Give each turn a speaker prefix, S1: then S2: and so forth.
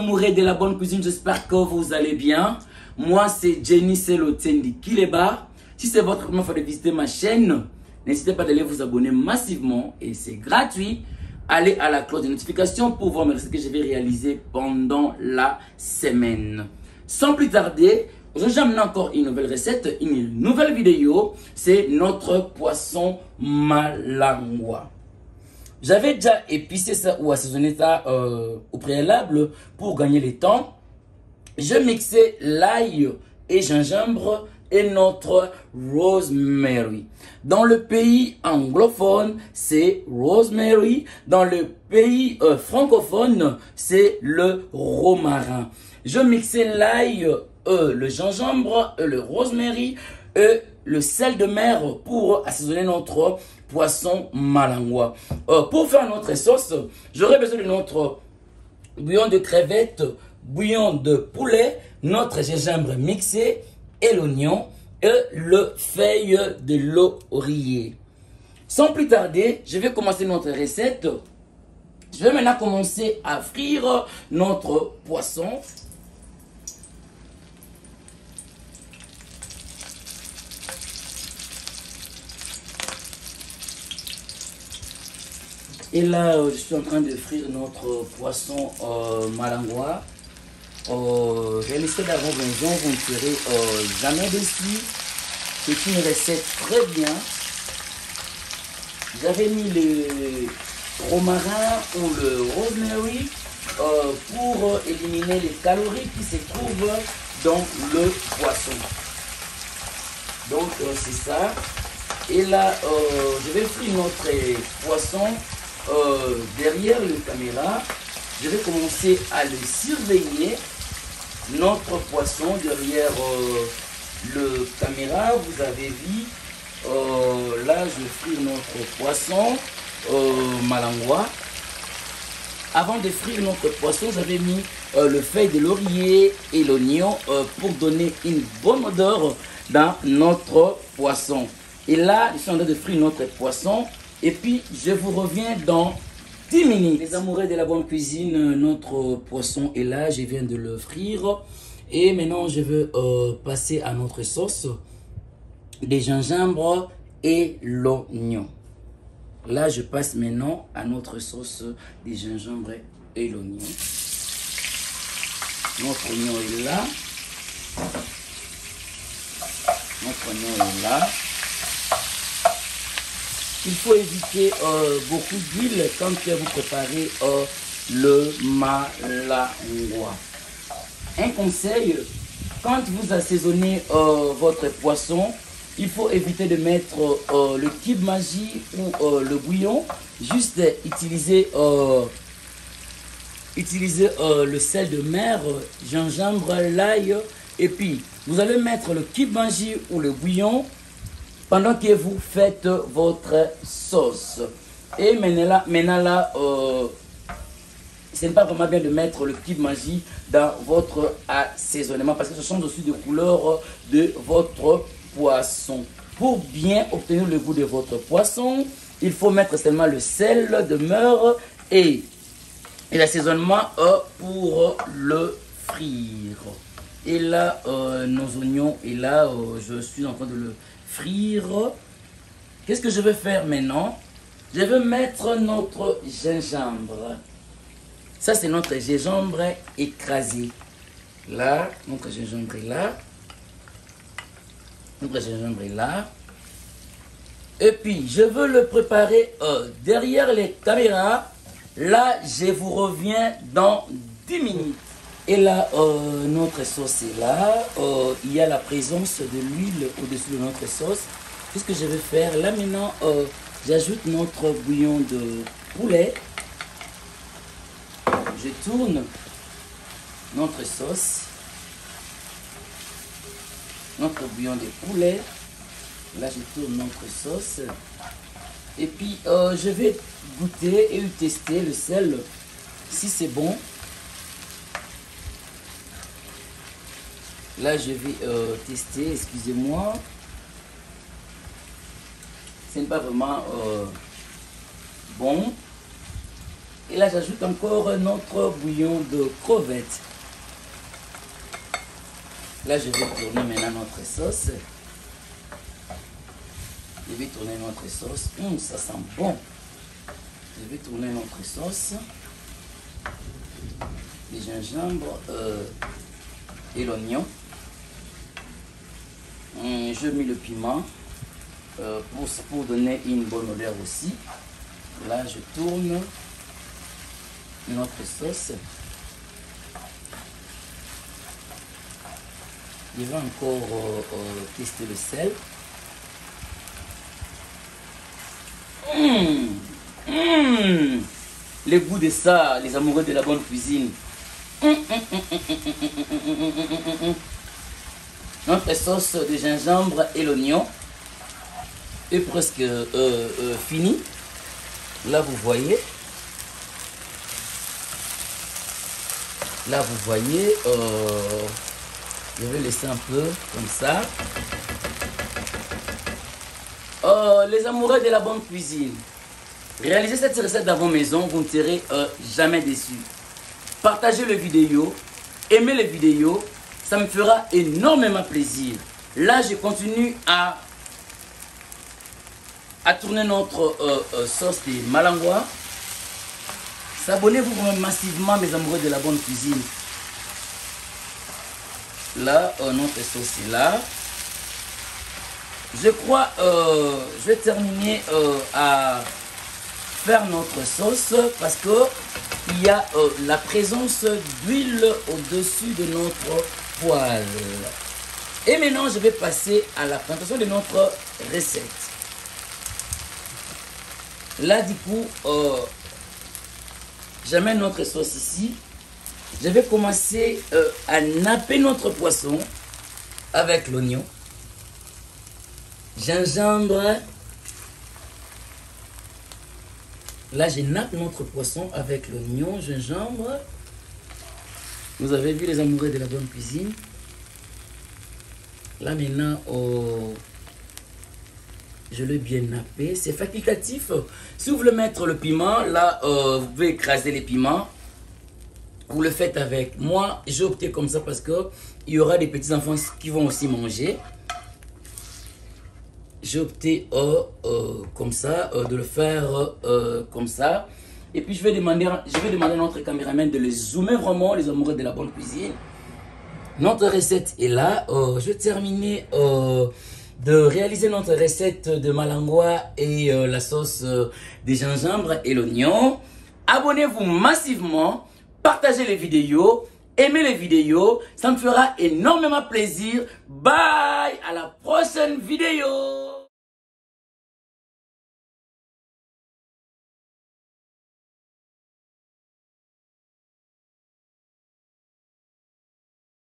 S1: amoureux de la bonne cuisine, j'espère que vous allez bien. Moi, c'est Jenny Selotendi Kileba. Si c'est votre première fois de visiter ma chaîne, n'hésitez pas d'aller vous abonner massivement et c'est gratuit. Allez à la cloche de notification pour voir mes recettes que je vais réaliser pendant la semaine. Sans plus tarder, aujourd'hui j'amène encore une nouvelle recette, une nouvelle vidéo. C'est notre poisson malangwa. J'avais déjà épicé ça ou assaisonné ça au préalable pour gagner le temps. Je mixais l'ail et gingembre et notre rosemary. Dans le pays anglophone, c'est rosemary. Dans le pays francophone, c'est le romarin. Je mixais l'ail, le gingembre, le rosemary et le sel de mer pour assaisonner notre poisson malangwa. Pour faire notre sauce, j'aurai besoin de notre bouillon de crevettes, bouillon de poulet, notre gingembre mixé et l'oignon et le feuille de laurier. Sans plus tarder, je vais commencer notre recette. Je vais maintenant commencer à frire notre poisson. Et là, je suis en train de frire notre poisson malangwa. Réalisé d'avant, vous ne serez jamais déçus. C'est une recette très bien. J'avais mis le romarin ou le rosemary pour éliminer les calories qui se trouvent dans le poisson. Donc, c'est ça. Et là, je vais frire notre poisson derrière la caméra. Je vais commencer à le surveiller. Notre poisson derrière le caméra, vous avez vu. Là, je frire notre poisson malangwa. Avant de frire notre poisson, j'avais mis le feuille de laurier et l'oignon pour donner une bonne odeur dans notre poisson. Et là, je suis en train de frire notre poisson. Et puis, je vous reviens dans 10 minutes. Les amoureux de la bonne cuisine, notre poisson est là. Je viens de le frire. Et maintenant, je veux passer à notre sauce. Des gingembre et l'oignon. Là, je passe maintenant à notre sauce des gingembre et l'oignon. Notre oignon est là. Notre oignon est là. Il faut éviter beaucoup d'huile quand vous préparez le malangwa. Un conseil, quand vous assaisonnez votre poisson, il faut éviter de mettre le cube magie ou le bouillon. Juste utiliser le sel de mer, gingembre, l'ail. Et puis, vous allez mettre le cube magie ou le bouillon pendant que vous faites votre sauce. Et maintenant là, ce n'est pas vraiment bien de mettre le cube magie dans votre assaisonnement parce que ce sont aussi des couleurs de votre poisson. Pour bien obtenir le goût de votre poisson, il faut mettre seulement le sel de mer et l'assaisonnement pour le frire. Et là, nos oignons, et là, je suis en train de le frire. Qu'est-ce que je vais faire maintenant? Je vais mettre notre gingembre. Ça, c'est notre gingembre écrasé. Là, notre gingembre est là. Notre gingembre est là. Et puis, je veux le préparer derrière les caméras. Là, je vous reviens dans 10 minutes. Et là, notre sauce est là. Il y a la présence de l'huile au-dessus de notre sauce. Qu'est-ce que je vais faire? Là, maintenant, j'ajoute notre bouillon de poulet. Je tourne notre sauce. Notre bouillon de poulet. Là, je tourne notre sauce. Et puis, je vais goûter et tester le sel. Si c'est bon. Là, je vais tester, excusez-moi. Ce n'est pas vraiment bon. Et là, j'ajoute encore notre bouillon de crevettes. Là, je vais tourner maintenant notre sauce. Je vais tourner notre sauce. Ça sent bon. Je vais tourner notre sauce. Le gingembre et l'oignon. Je mets le piment pour donner une bonne odeur aussi. Là, je tourne notre sauce. Je vais encore tester le sel. Le goût de ça, les amoureux de la bonne cuisine. Notre sauce de gingembre et l'oignon est presque finie. Là, vous voyez. Là, vous voyez. Je vais laisser un peu comme ça. Les amoureux de la bonne cuisine, réalisez cette recette dans vos maisons, vous ne serez jamais déçus. Partagez la vidéo, aimez les vidéos, ça me fera énormément plaisir. Là, je continue à tourner notre sauce de malangwa. Abonnez-vous massivement, mes amoureux de la bonne cuisine. Là, notre sauce est là. Je crois, je vais terminer à faire notre sauce parce que il y a la présence d'huile au-dessus de notre poêle. Et maintenant, je vais passer à la présentation de notre recette. Là, du coup, j'amène notre sauce ici. Je vais commencer à napper notre poisson avec l'oignon, gingembre. Là, je nappe notre poisson avec l'oignon, gingembre. Vous avez vu les amoureux de la bonne cuisine. Là, maintenant, je l'ai bien nappé. C'est facultatif. Si vous voulez mettre le piment, là, vous pouvez écraser les piments. Vous le faites avec. Moi, j'ai opté comme ça parce que il y aura des petits enfants qui vont aussi manger. J'ai opté comme ça, de le faire comme ça. Et puis je vais demander à notre caméraman de les zoomer vraiment, les amoureux de la bonne cuisine. Notre recette est là. Je vais terminer de réaliser notre recette de malangwa et la sauce de gingembre et l'oignon. Abonnez-vous massivement, partagez les vidéos, aimez les vidéos, ça me fera énormément plaisir. Bye, à la prochaine vidéo.